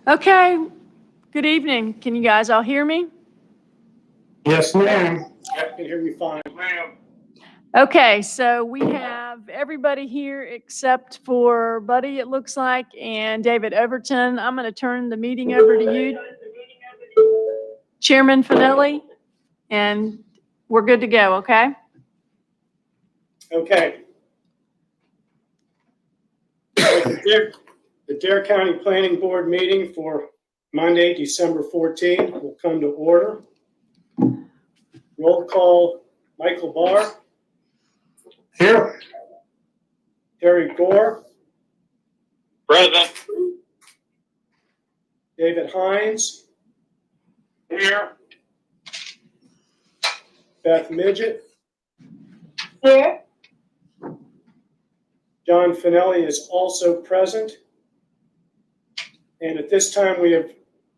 Okay, good evening. Can you guys all hear me? Yes, ma'am. I can hear you fine. Ma'am. Okay, so we have everybody here except for Buddy, it looks like, and David Overton. I'm going to turn the meeting over to you, Chairman Finelli, and we're good to go, okay? Okay. The Dare County Planning Board meeting for Monday, December 14th will come to order. Roll call, Michael Barr. Here. Terry Gore. Present. David Hines. Here. Beth Midget. Here. John Finelli is also present. And at this time, we have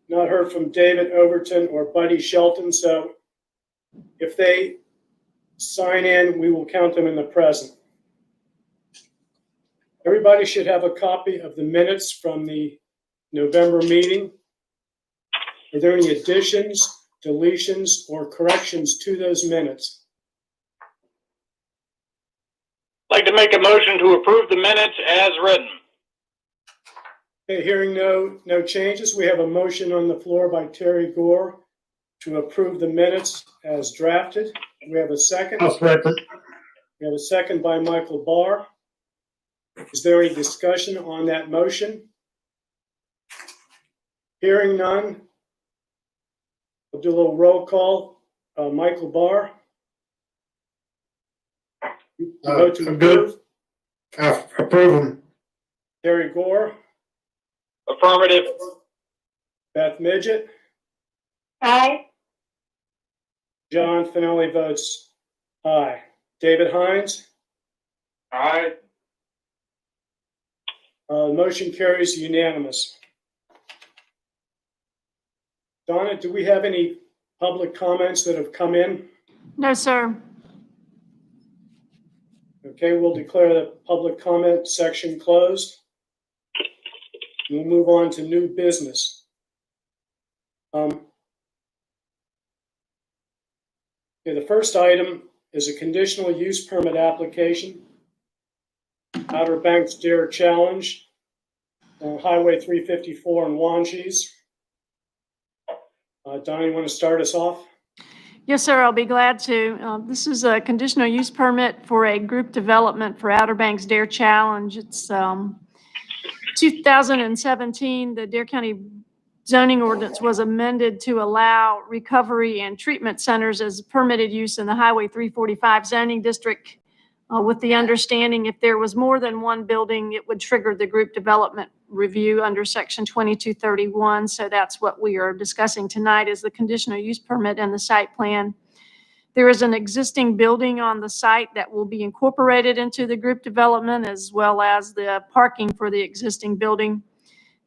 not heard from David Overton or Buddy Shelton, so if they sign in, we will count them in the present. Everybody should have a copy of the minutes from the November meeting. Are there any additions, deletions, or corrections to those minutes? I'd like to make a motion to approve the minutes as written. Okay, hearing no changes, we have a motion on the floor by Terry Gore to approve the minutes as drafted. We have a second. I'll second. We have a second by Michael Barr. Is there any discussion on that motion? Hearing none, we'll do a little roll call. Michael Barr. You vote to approve. Approve them. Terry Gore. Affirmative. Beth Midget. Aye. John Finelli votes aye. David Hines. Aye. Motion carries unanimous. Donna, do we have any public comments that have come in? No, sir. Okay, we'll declare the public comment section closed. We'll move on to new business. Okay, the first item is a conditional use permit application. Outer Banks Dare Challenge, Highway 354 in Wanchese. Donnie, you want to start us off? Yes, sir, I'll be glad to. This is a conditional use permit for a group development for Outer Banks Dare Challenge. It's 2017, the Dare County zoning ordinance was amended to allow recovery and treatment centers as permitted use in the Highway 345 zoning district, with the understanding if there was more than one building, it would trigger the group development review under section 2231. So that's what we are discussing tonight, is the conditional use permit and the site plan. There is an existing building on the site that will be incorporated into the group development, as well as the parking for the existing building.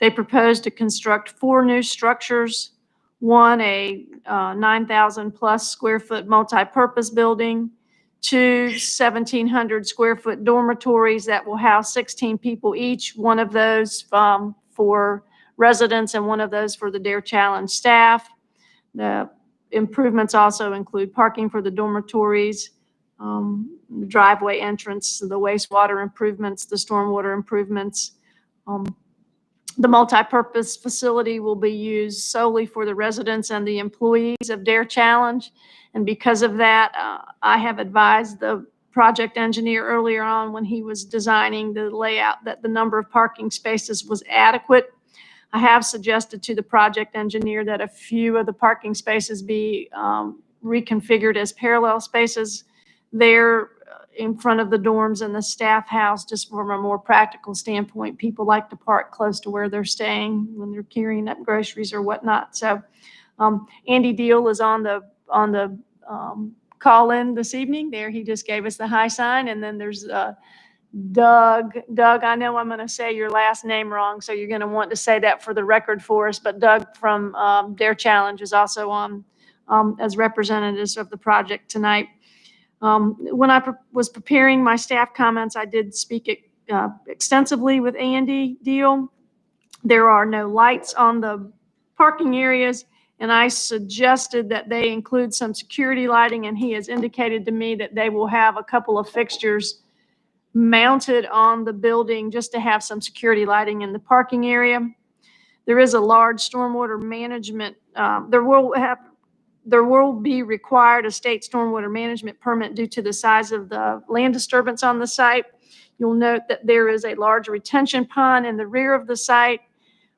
They propose to construct 4 new structures. One, a 9,000 plus square foot multi-purpose building. 2 1,700 square foot dormitories that will house 16 people each. One of those for residents and one of those for the Dare Challenge staff. The improvements also include parking for the dormitories, the driveway entrance, the wastewater improvements, the stormwater improvements. The multi-purpose facility will be used solely for the residents and the employees of Dare Challenge. And because of that, I have advised the project engineer earlier on when he was designing the layout that the number of parking spaces was adequate. I have suggested to the project engineer that a few of the parking spaces be reconfigured as parallel spaces there in front of the dorms and the staff house, just from a more practical standpoint. People like to park close to where they're staying when they're carrying up groceries or whatnot. So Andy Deal is on the call in this evening. There, he just gave us the high sign. And then there's Doug. Doug, I know I'm going to say your last name wrong, so you're going to want to say that for the record for us. But Doug from Dare Challenge is also on as representatives of the project tonight. When I was preparing my staff comments, I did speak extensively with Andy Deal. There are no lights on the parking areas, and I suggested that they include some security lighting, and he has indicated to me that they will have a couple of fixtures mounted on the building just to have some security lighting in the parking area. There is a large stormwater management, there will be required a state stormwater management permit due to the size of the land disturbance on the site. You'll note that there is a large retention pond in the rear of the site.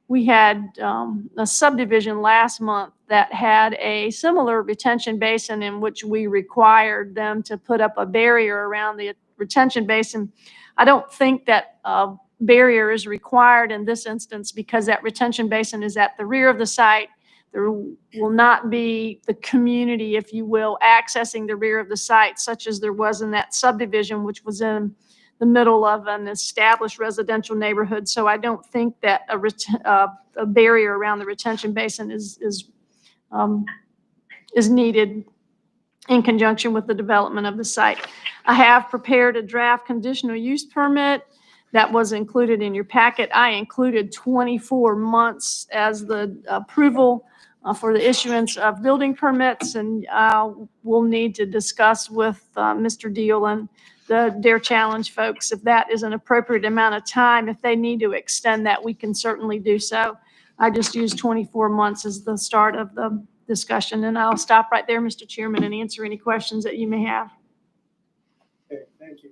We had a subdivision last month that had a similar retention basin in which we required them to put up a barrier around the retention basin. I don't think that a barrier is required in this instance because that retention basin is at the rear of the site. There will not be the community, if you will, accessing the rear of the site, such as there was in that subdivision, which was in the middle of an established residential neighborhood. So I don't think that a barrier around the retention basin is needed in conjunction with the development of the site. I have prepared a draft conditional use permit that was included in your packet. I included 24 months as the approval for the issuance of building permits, and we'll need to discuss with Mr. Deal and the Dare Challenge folks if that is an appropriate amount of time. If they need to extend that, we can certainly do so. I just used 24 months as the start of the discussion, and I'll stop right there, Mr. Chairman, and answer any questions that you may have. Okay, thank you.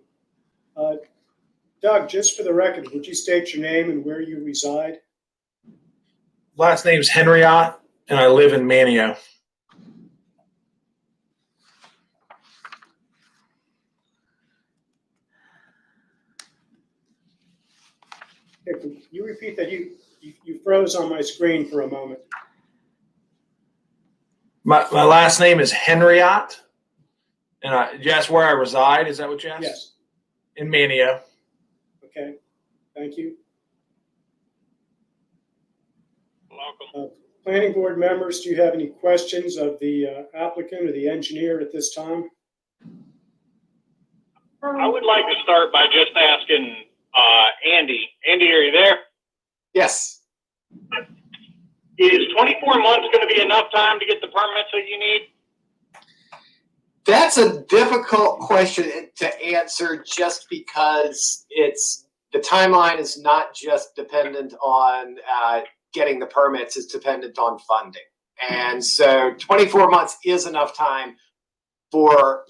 Doug, just for the record, would you state your name and where you reside? Last name's Henriot, and I live in Manio. Okay, can you repeat that? You froze on my screen for a moment. My last name is Henriot, and you asked where I reside. Is that what you asked? Yes. In Manio. Okay, thank you. Welcome. Planning board members, do you have any questions of the applicant or the engineer at this time? I would like to start by just asking Andy. Andy, are you there? Yes. Is 24 months going to be enough time to get the permits that you need? That's a difficult question to answer just because the timeline is not just dependent on getting the permits, it's dependent on funding. And so 24 months is enough time for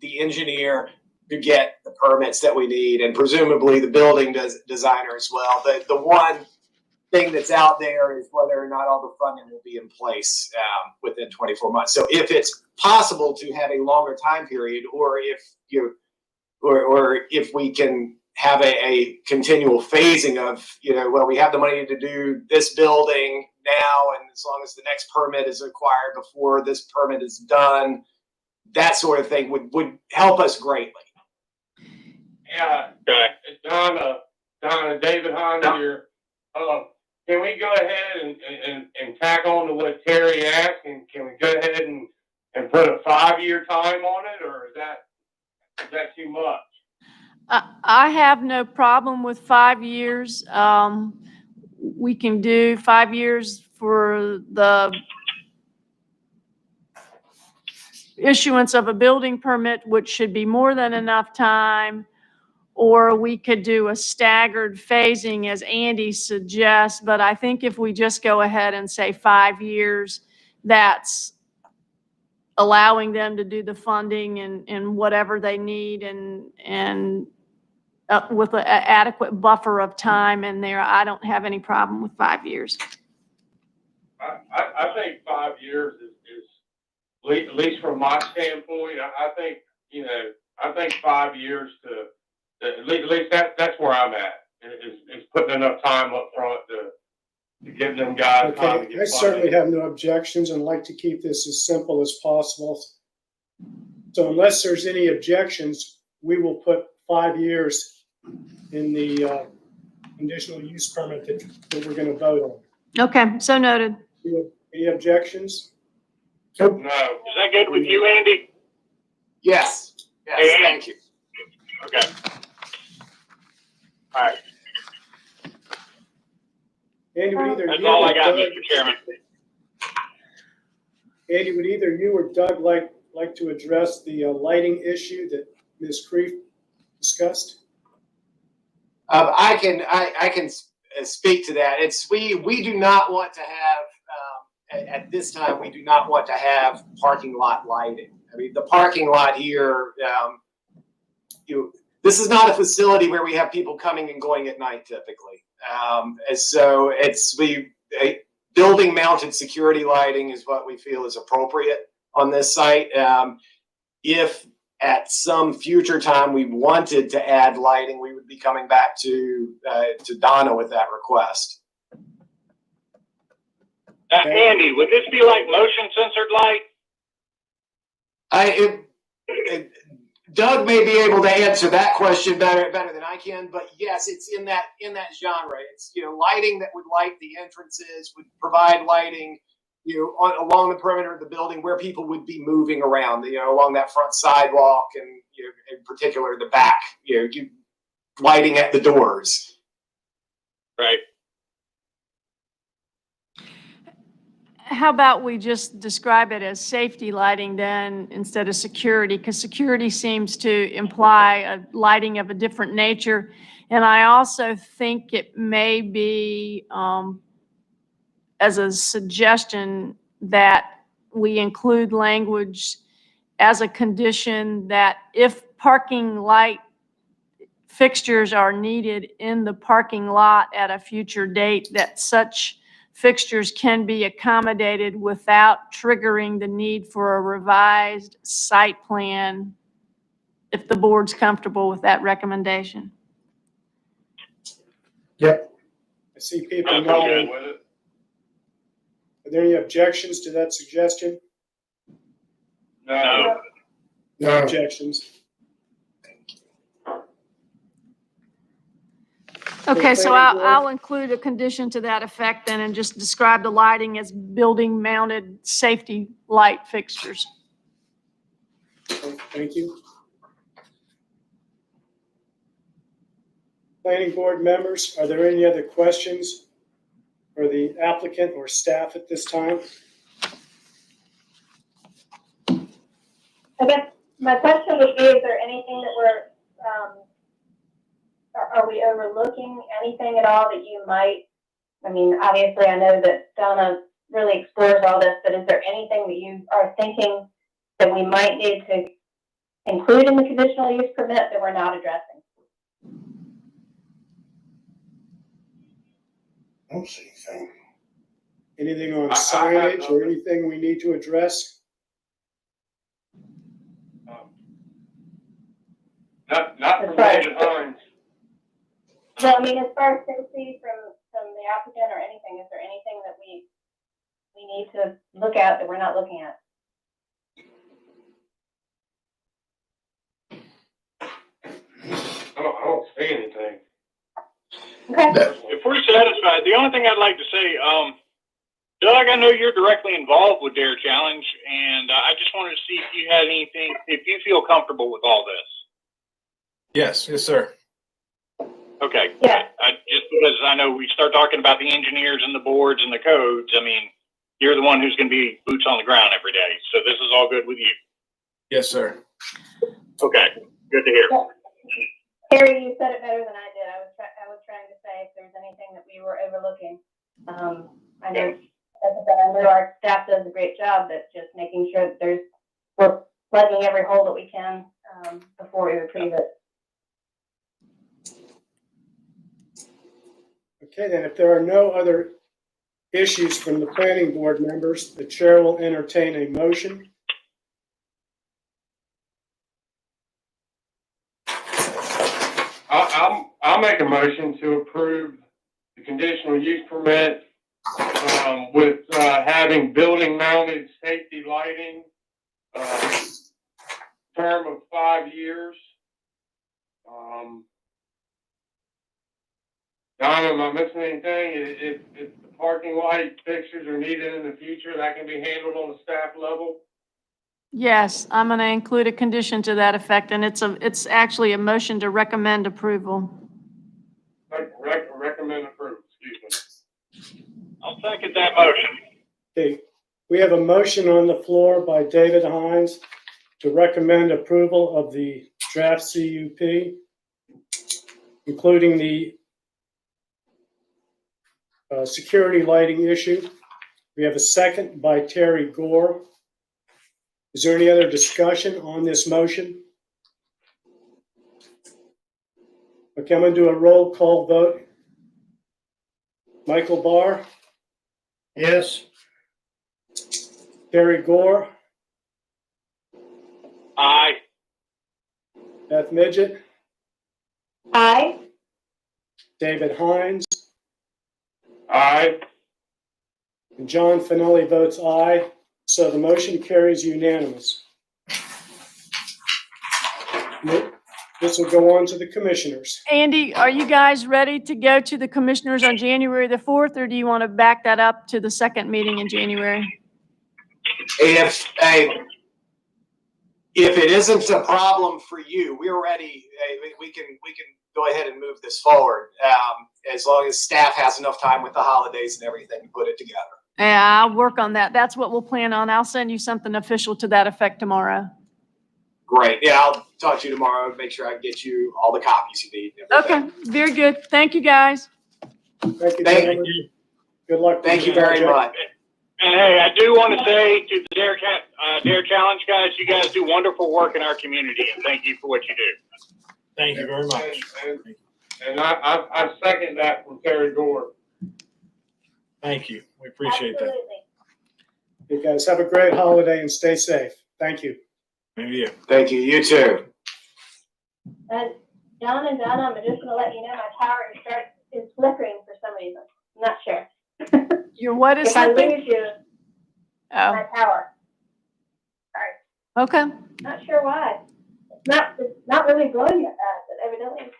the engineer to get the permits that we need, and presumably the building designer as well. The one thing that's out there is whether or not all the funding will be in place within 24 months. So if it's possible to have a longer time period, or if we can have a continual phasing of, well, we have the money to do this building now, and as long as the next permit is acquired before this permit is done, that sort of thing would help us greatly. Yeah, Donna, David Hines here. Can we go ahead and tack on to what Terry asked, and can we go ahead and put a 5-year time on it, or is that too much? I have no problem with 5 years. We can do 5 years for the issuance of a building permit, which should be more than enough time, or we could do a staggered phasing as Andy suggests. But I think if we just go ahead and say 5 years, that's allowing them to do the funding and whatever they need, and with an adequate buffer of time in there. I don't have any problem with 5 years. I think 5 years is at least from my standpoint. I think 5 years to at least that's where I'm at. Is putting enough time up front to give them guys time to get I funding. certainly have no objections and like to keep this as simple as possible. So unless there's any objections, we will put 5 years in the conditional use permit that we're going to vote on. Okay, so noted. Any objections? No. Is that good with you, Andy? Yes. Yes. Hey, Thank you. Okay. All right. Andy, would either That's you all or I got, Doug, Mr. Chairman. Andy, would either you or Doug like to address the lighting issue that Ms. Creef discussed? I can speak to that. We do not want to have at this time, we do not want to have parking lot lighting. I mean, the parking lot here, this is not a facility where we have people coming and going at night typically. And so building mounted security lighting is what we feel is appropriate on this site. If at some future time we wanted to add lighting, we would be coming back to Donna with that request. Andy, would this be like motion censored light? Doug may be able to answer that question better than I can, but yes, it's in that genre. It's lighting that would light the entrances, would provide lighting along the perimeter of the building where people would be moving around, along that front sidewalk and in particular the back, lighting at the doors. Right. How about we just describe it as safety lighting then instead of security? Because security seems to imply a lighting of a different nature. And I also think it may be, as a suggestion, that we include language as a condition that if parking light fixtures are needed in the parking lot at a future date, that such fixtures can be accommodated without triggering the need for a revised site plan, if the board's comfortable with that recommendation. Yep. I see people I'm nodding. good with it. Are there any objections to that suggestion? No. No objections. Okay, so planning board? I'll include a condition to that effect then and just describe the lighting as building mounted safety light fixtures. Okay, thank you. Planning board members, are there any other questions for the applicant or staff at this time? I guess my question would be, is there anything that are we overlooking anything at all that you might, I mean, obviously I know that Donna really explores all this, but is there anything that you are thinking that we might need to include in the conditional use permit that we're not addressing? I don't see anything. Anything on I have signage or nothing. anything we need to address? Not from Right. David Hines. So, I mean, as far as safety from the applicant or anything, is there anything that we need to look at that we're not looking at? I don't see anything. Okay. If we're satisfied, the only thing I'd like to say, Doug, I know you're directly involved with Dare Challenge, and I just wanted to see if you had anything, if you feel comfortable with all this. Yes, sir. Okay. Yeah. Just because I know we start talking about the engineers and the boards and the codes, I mean, you're the one who's going to be boots on the ground every day. So this is all good with you. Yes, sir. Okay. Good to hear. Harry, you said it better than I did. I was trying to say if there's anything that we were overlooking. I know, as I said, I know our staff does a great job at just making sure that we're plugging every hole that we can before we retrieve it. Okay, then if there are no other issues from the planning board members, the chair will entertain a motion. I'll make a motion to approve the conditional use permit with having building mounted safety lighting, term of 5 years. Don, am I missing anything? If the parking light fixtures are needed in the future, that can be handled on the staff level? Yes, I'm going to include a condition to that effect, and it's actually a motion to recommend approval. Recommend approval, excuse me. I'll second that motion. Okay, we have a motion on the floor by David Hines to recommend approval of the draft CUP, including the security lighting issue. We have a second by Terry Gore. Is there any other discussion on this motion? Okay, I'm going to do a roll call vote. Michael Barr, Yes. Terry Gore, Aye. Beth Midget, Aye. David Hines, Aye. and John Finelli votes aye. So the motion carries unanimous. This will go on to the commissioners. Andy, are you guys ready to go to the commissioners on January the 4th, or do you want to back that up to the second meeting in January? If it isn't a problem for you, we're ready. We can go ahead and move this forward, as long as staff has enough time with the holidays and everything to put it together. Yeah, I'll work on that. That's what we'll plan on. I'll send you something official to that effect tomorrow. Great. Yeah, I'll talk to you tomorrow and make sure I get you all the copies you need. And everything. Okay, very good. Thank you, guys. Thank you, Thank gentlemen. Good luck. with Thank you your very project. much. And hey, I do want to say to the Dare Challenge guys, you guys do wonderful work in our community, and thank you for what you do. Thank you very much. And I second that from Terry Gore. Thank you. We appreciate that. Absolutely. You guys have a great holiday and stay safe. Thank you. Maybe you. Thank you. You too. And John and Donna, I'm just gonna let you know my tower is flickering for some reason. I'm not sure. Your what is If I slipping? lose you, Oh, my tower. okay. Not sure why. It's not really blowing that fast, but evidently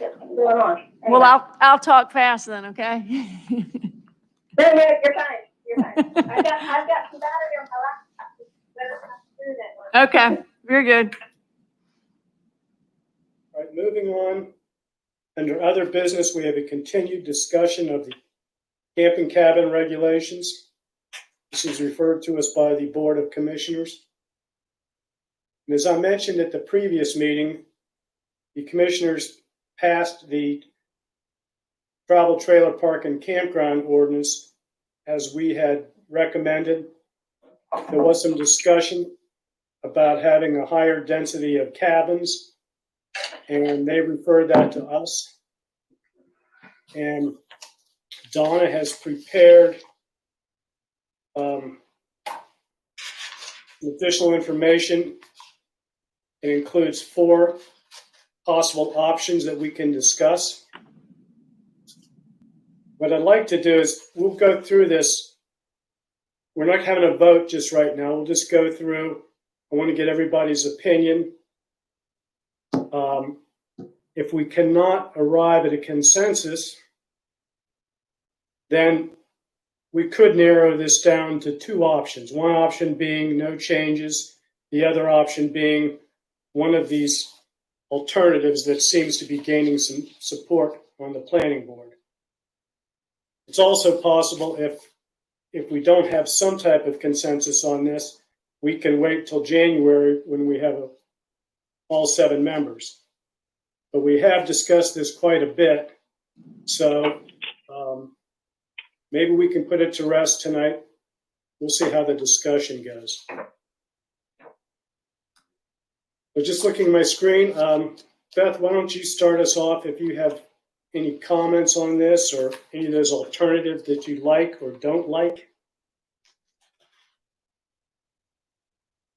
that's what's going on. Well, Anyway. I'll talk fast then, okay? No, you're fine. You're fine. I've got some battery on my laptop. Better not do that one. Okay, very good. All right, moving on. Under other business, we have a continued discussion of the camping cabin regulations. This is referred to us by the Board of Commissioners. And as I mentioned at the previous meeting, the commissioners passed the travel trailer park and campground ordinance as we had recommended. There was some discussion about having a higher density of cabins, and they referred that to us. And Donna has prepared additional information. It includes 4 possible options that we can discuss. What I'd like to do is we'll go through this. We're not having a vote just right now. We'll just go through. I want to get everybody's opinion. If we cannot arrive at a consensus, then we could narrow this down to 2 options. One option being no changes, the other option being one of these alternatives that seems to be gaining some support on the planning board. It's also possible if we don't have some type of consensus on this, we can wait till January when we have all 7 members. But we have discussed this quite a bit, so maybe we can put it to rest tonight. We'll see how the discussion goes. But just looking at my screen, Beth, why don't you start us off if you have any comments on this or any of those alternatives that you like or don't like?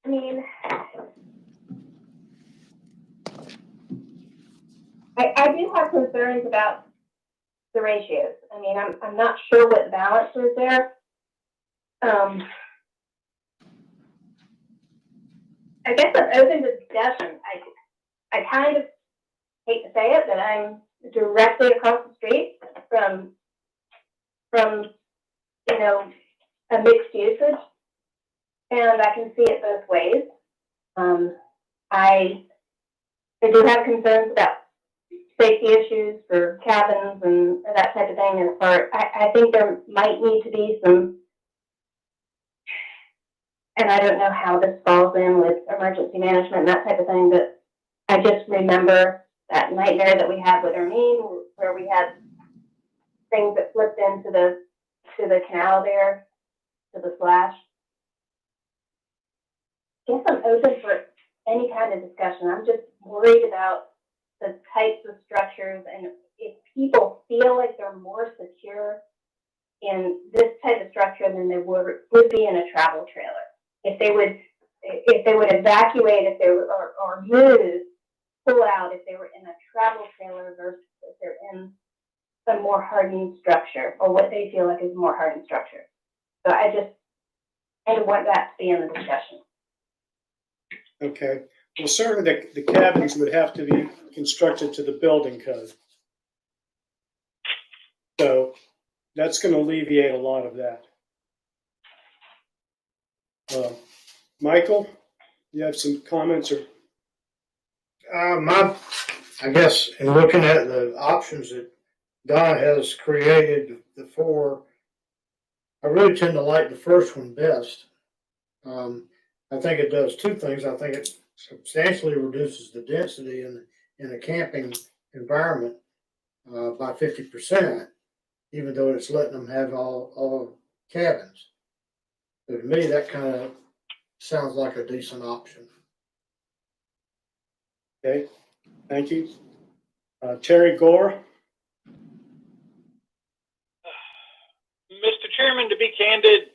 I mean, I do have concerns about the ratios. I mean, I'm not sure what balance is there. I guess I'm open to discussion. I kind of hate to say it, but I'm directly across the street from a mixed usage, and I can see it both ways. I do have concerns about safety issues for cabins and that type of thing. And I think there might need to be some, and I don't know how this falls in with emergency management and that type of thing, but I just remember that nightmare that we had with Hermine, where we had things that slipped into the canal there, to the slash. I guess I'm open for any kind of discussion. I'm just worried about the types of structures, and if people feel like they're more secure in this type of structure than they would be in a travel trailer. If they would evacuate, if they were, or move, pull out if they were in a travel trailer versus if they're in a more hardened structure, or what they feel like is a more hardened structure. So I want that to be in the discussion. Okay. Well, certainly the cabins would have to be constructed to the building code. So that's going to alleviate a lot of that. Michael, you have some comments? Or I guess in looking at the options that Don has created, the four, I really tend to like the first one best. I think it does two things. I think it substantially reduces the density in a camping environment by 50%, even though it's letting them have all cabins. So to me, that kind of sounds like a decent option. okay, thank you. Terry Gore. Mr. Chairman, to be candid,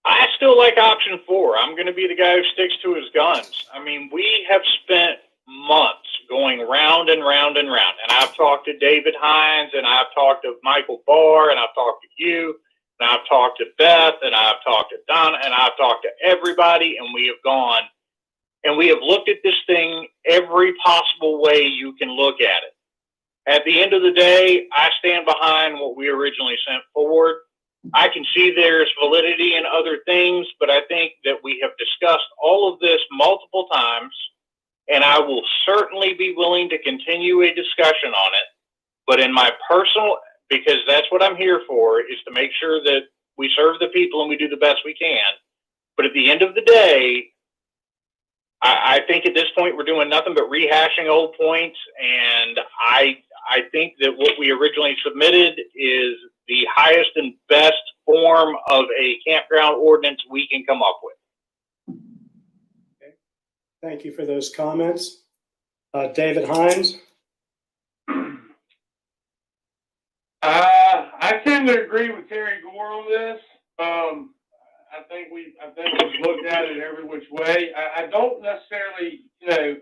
I still like option 4. I'm going to be the guy who sticks to his guns. I mean, we have spent months going round and round and round. And I've talked to David Hines, and I've talked to Michael Barr, and I've talked to you, and I've talked to Beth, and I've talked to Donna, and I've talked to everybody, and we have gone, and we have looked at this thing every possible way you can look at it. At the end of the day, I stand behind what we originally sent forward. I can see there's validity in other things, but I think that we have discussed all of this multiple times, and I will certainly be willing to continue a discussion on it. But in my personal, because that's what I'm here for, is to make sure that we serve the people and we do the best we can. But at the end of the day, I think at this point we're doing nothing but rehashing old points, and I think that what we originally submitted is the highest and best form of a campground ordinance we can come up with. Okay. Thank you for those comments. David Hines. I tend to agree with Terry Gore on this. I think we've looked at it every which way. I don't necessarily, I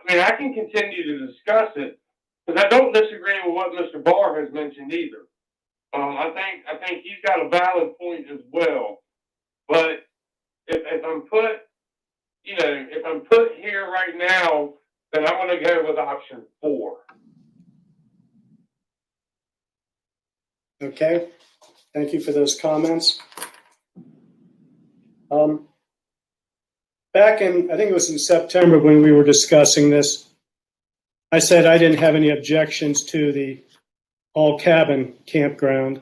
mean, I can continue to discuss it, because I don't disagree with what Mr. Barr has mentioned either. I think he's got a valid point as well. But if I'm put here right now, then I'm going to go with option 4. Okay. Thank you for those comments. Back in, I think it was in September when we were discussing this, I said I didn't have any objections to the all cabin campground.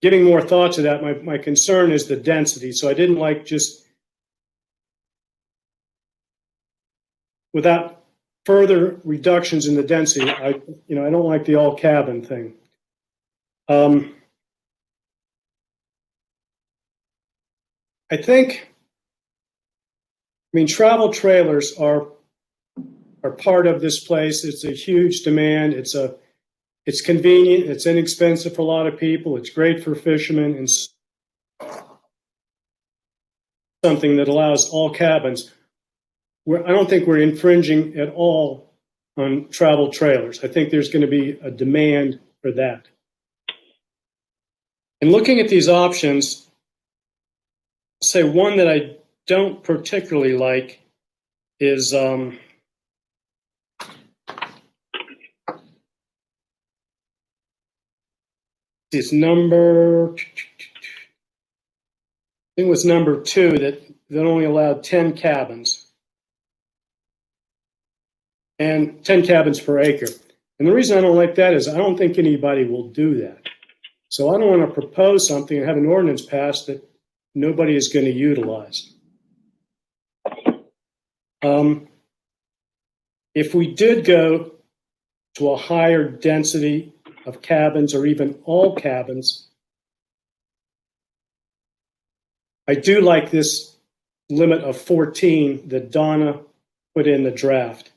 Giving more thought to that, my concern is the density. So I didn't like just without further reductions in the density. I don't like the all cabin thing. I mean, travel trailers are part of this place. It's a huge demand. It's convenient. It's inexpensive for a lot of people. It's great for fishermen, and something that allows all cabins. I don't think we're infringing at all on travel trailers. I think there's going to be a demand for that. And looking at these options, I'll say one that I don't particularly like is it's number, I think it was number 2 that only allowed 10 cabins. and 10 cabins per acre. And the reason I don't like that is I don't think anybody will do that. So I don't want to propose something and have an ordinance passed that nobody is going to utilize. If we did go to a higher density of cabins or even all cabins, I do like this limit of 14 that Donna put in the draft.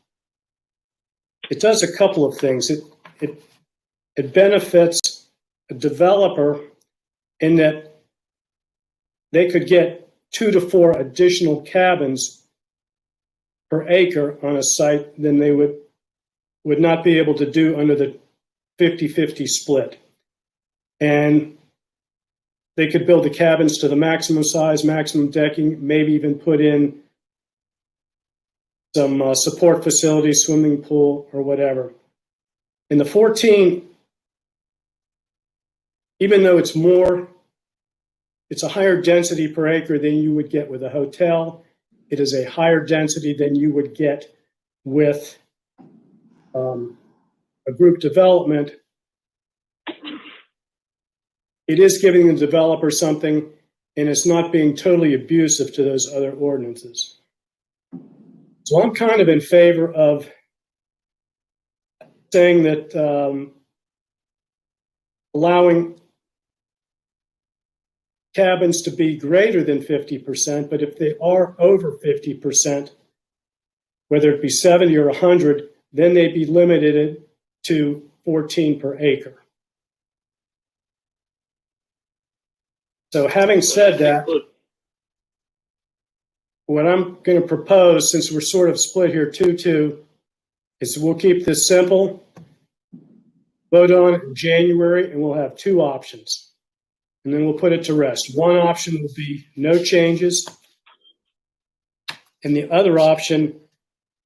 It does a couple of things. It benefits a developer in that they could get 2 to 4 additional cabins per acre on a site than they would not be able to do under the 50-50 split. And they could build the cabins to the maximum size, maximum decking, maybe even put in some support facilities, swimming pool, or whatever. In the 14, even though it's a higher density per acre than you would get with a hotel. It is a higher density than you would get with a group development. It is giving the developer something, and it's not being totally abusive to those other ordinances. So I'm kind of in favor of saying that allowing cabins to be greater than 50%, but if they are over 50%, whether it be 70 or 100, then they'd be limited to 14 per acre. So having said that, what I'm going to propose, since we're sort of split here 2-2, is we'll keep this simple, vote on it in January, and we'll have 2 options. And then we'll put it to rest. One option will be no changes, and the other option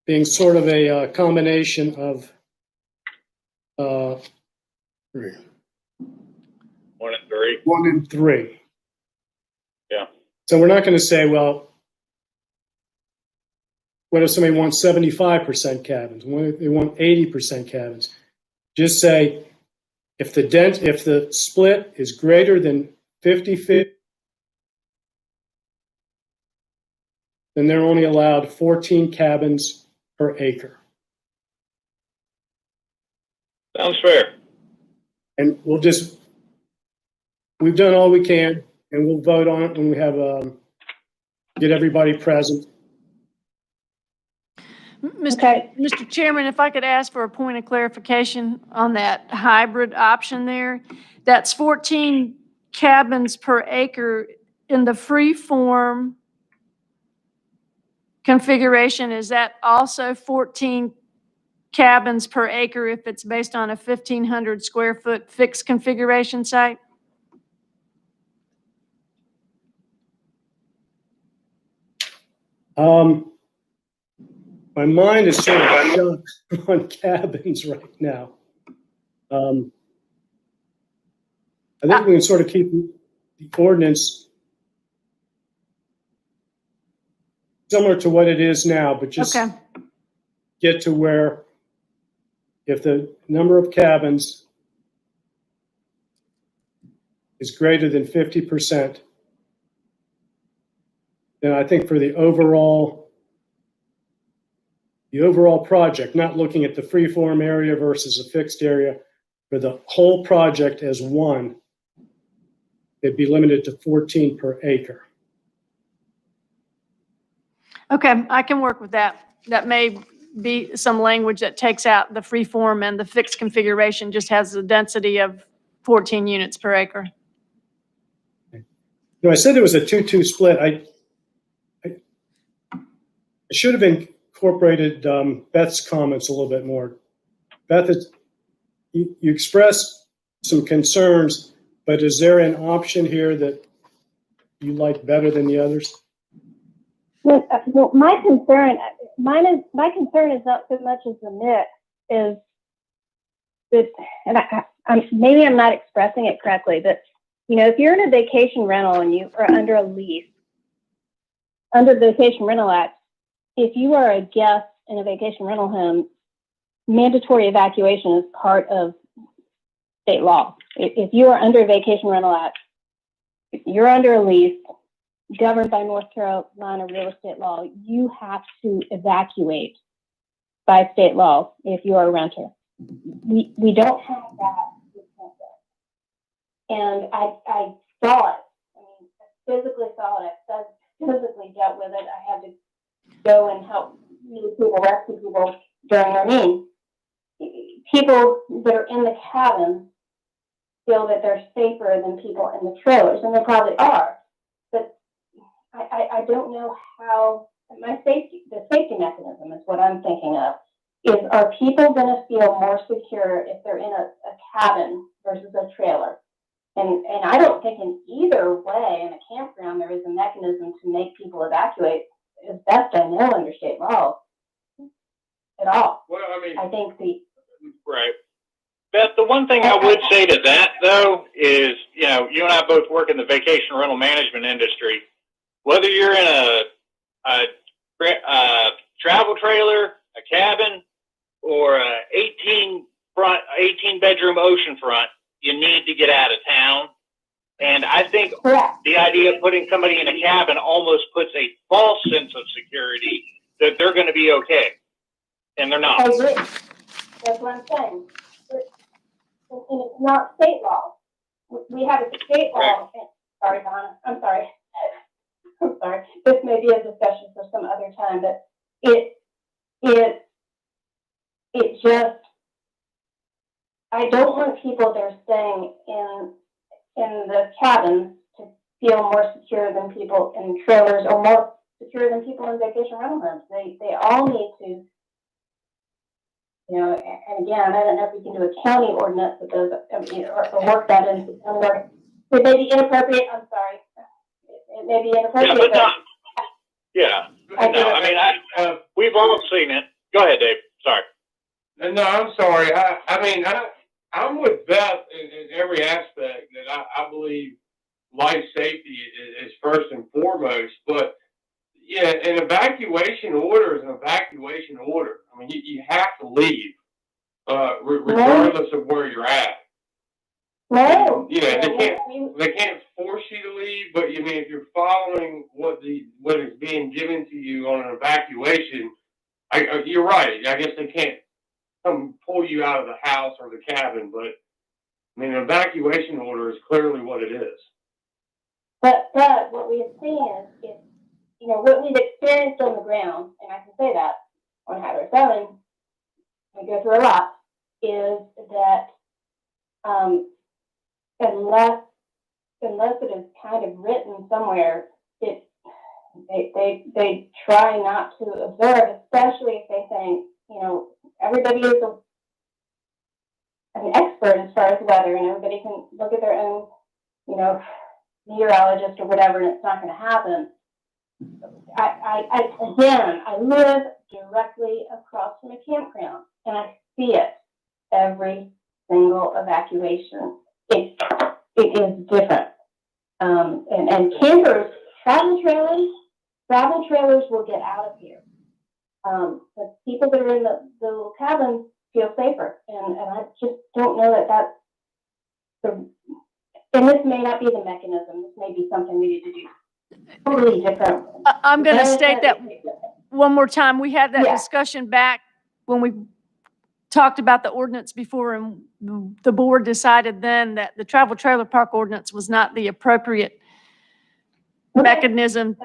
being sort of a combination of 3. 1 and 3. 1 and 3. Yeah. So we're not going to say, well, what if somebody wants 75% cabins? What if they want 80% cabins? Just say, if the split is greater than 50-50, then they're only allowed 14 cabins per acre. Sounds fair. And we've done all we can, and we'll vote on it when we have, get everybody present. Okay. Mr. Chairman, if I could ask for a point of clarification on that hybrid option there, that's 14 cabins per acre in the free form configuration. Is that also 14 cabins per acre if it's based on a 1,500 square foot fixed configuration site? My mind is sort of stuck on cabins right now. I think we can sort of keep the ordinance similar to what it is now, but just Okay. get to where if the number of cabins is greater than 50%, then I think for the overall project, not looking at the freeform area versus a fixed area, for the whole project as one, it'd be limited to 14 per acre. Okay, I can work with that. That may be some language that takes out the free form and the fixed configuration just has a density of 14 units per acre. I said it was a 2-2 split. I should have incorporated Beth's comments a little bit more. Beth, you expressed some concerns, but is there an option here that you like better than the others? Well, my concern is not so much as the mix, is that, and maybe I'm not expressing it correctly, but if you're in a vacation rental and you are under a lease, under the Vacation Rental Act, if you are a guest in a vacation rental home, mandatory evacuation is part of state law. If you are under a vacation rental act, you're under a lease governed by North Carolina real estate law, you have to evacuate by state law if you are a renter. We don't have that. And I saw it. I mean, I physically saw it. I physically dealt with it. I had to go and help people, rescue people during their need. People that are in the cabin feel that they're safer than people in the trailers, and they probably are. But I don't know how the safety mechanism is what I'm thinking of. Are people going to feel more secure if they're in a cabin versus a trailer? And I don't think in either way in a campground there is a mechanism to make people evacuate, as best I know under state law, at all. Well, I mean, I think Right. Beth, the one thing I would say to that, though, is, you know, you and I both work in the vacation rental management industry. Whether you're in a travel trailer, a cabin, or a 18 bedroom oceanfront, you need to get out of town. And I think the idea of putting somebody in a cabin almost puts a false sense of security that they're going to be okay. And they're not. I agree. That's what I'm saying. And it's not state law. We have a state law. Sorry, Donna. I'm sorry. I'm sorry. This may be a discussion for some other time, but it just, I don't want people that are staying in the cabins to feel more secure than people in trailers or more secure than people in vacation rental homes. They all need to, you know, and again, I don't know if we can do a county ordinance that does, or work that into. It may be inappropriate. I'm sorry. It may be inappropriate. Yeah, but not. Yeah. No, I mean, we've all seen it. Go ahead, Dave. Sorry. No, I'm sorry. I'm with Beth in every aspect that I believe life safety is first and foremost. But yeah, an evacuation order is an evacuation order. I mean, you have to leave, regardless of where you're at. No. Yeah, they can't force you to leave, but you mean if you're following what is being given to you on an evacuation, you're right. I guess they can't come pull you out of the house or the cabin, but I mean, an evacuation order is clearly what it is. But what we have seen is, you know, what we've experienced on the ground, and I can say that on Highway 7, we go through a lot, is that unless it is kind of written somewhere, they try not to observe, especially if they think, you know, everybody is an expert as far as weather, and everybody can look at their own, you know, meteorologist or whatever, and it's not going to happen. I live directly across from a campground, and I see it every single evacuation. It is different. And campers, travel trailers will get out of here. But people that are in the little cabins feel safer, and I just don't know that that's the. And this may not be the mechanism. This may be something we need to do totally different. I'm going to state that one more time. We had that Yeah. discussion back when we talked about the ordinance before, and the board decided then that the travel trailer park ordinance was not the appropriate mechanism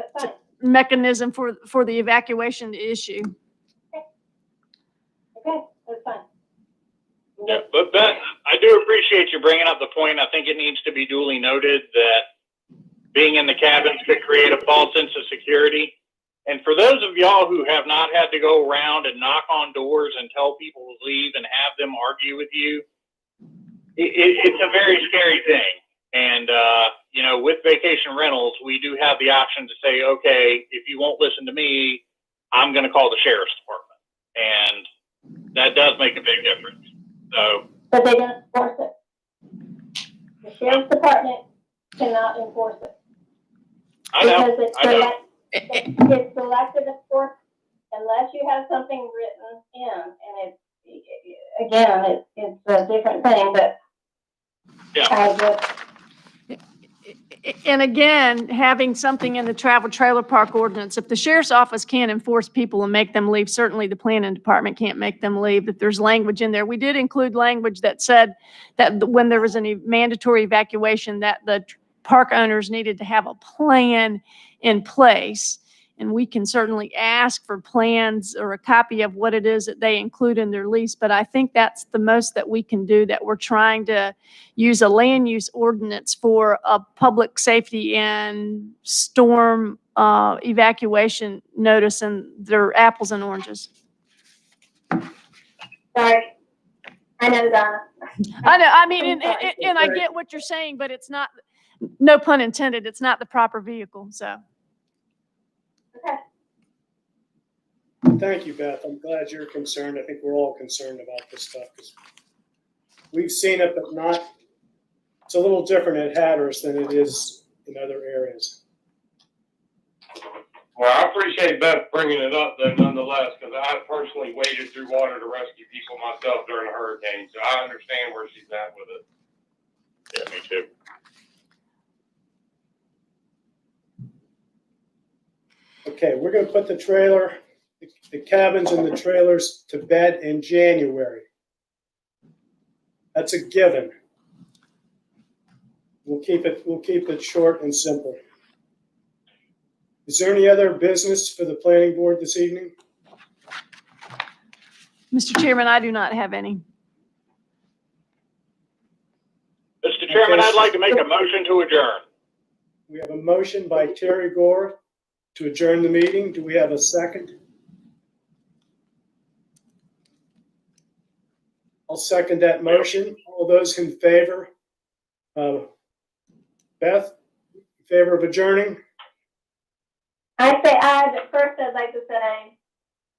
for the evacuation issue. Okay, that's fine. Yeah, but Beth, I do appreciate you bringing up the point. I think it needs to be duly noted that being in the cabins could create a false sense of security. And for those of y'all who have not had to go around and knock on doors and tell people to leave and have them argue with you, it's a very scary thing. And, you know, with vacation rentals, we do have the option to say, okay, if you won't listen to me, I'm going to call the sheriff's department. And that does make a big difference. So, but they don't enforce it. The sheriff's department cannot enforce it. I know. It's selective enforcement unless you have something written in, and again, it's a different thing, but Yeah. I just, And again, having something in the travel trailer park ordinance, if the sheriff's office can't enforce people and make them leave, certainly the planning department can't make them leave. If there's language in there, we did include language that said that when there was any mandatory evacuation, that the park owners needed to have a plan in place. And we can certainly ask for plans or a copy of what it is that they include in their lease. But I think that's the most that we can do, that we're trying to use a land use ordinance for a public safety and storm evacuation notice, and they're apples and oranges. sorry. I know, Donna. I know, I mean, and I get what you're saying, but it's not, no pun intended, it's not the proper vehicle, so. Okay. Thank you, Beth. I'm glad you're concerned. I think we're all concerned about this stuff because we've seen it, but not, it's a little different at Hatteras than it is in other areas. Well, I appreciate Beth bringing it up though nonetheless, because I personally waded through water to rescue people myself during a hurricane, so I understand where she's at with it. Yeah, me too. Okay, we're gonna put the cabins and the trailers to bed in January. That's a given. We'll keep it short and simple. Is there any other business for the planning board this evening? Mr. Chairman, I do not have any. Mr. Chairman, I'd like to make a motion to adjourn. We have a motion by Terry Gore to adjourn the meeting. Do we have a second? I'll second that motion. All those in favor? Beth, in favor of adjourning? I say aye, but first I'd like to say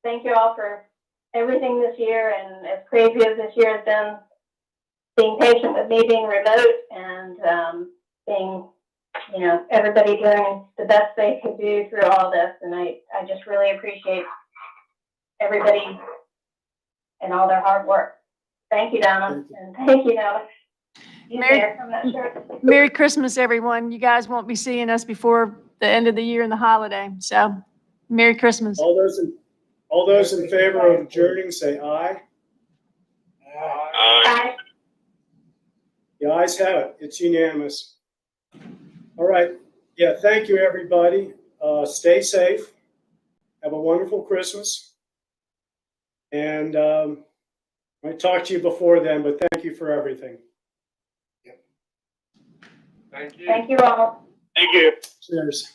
thank you all for everything this year, and as crazy as this year has been, being patient with me being remote and being, everybody doing the best they could do through all this. And I just really appreciate everybody and all their hard work. Thank you, Donna, and thank you, Noah. I'm not sure. Merry Christmas, everyone. You guys won't be seeing us before the end of the year and the holiday, so Merry Christmas. All those in favor of adjourning, say aye. Aye. The ayes have it. It's unanimous. All right. Yeah, thank you, everybody. Stay safe. Have a wonderful Christmas. And I might talk to you before then, but thank you for everything. Thank you. Thank you all. Thank you. Cheers.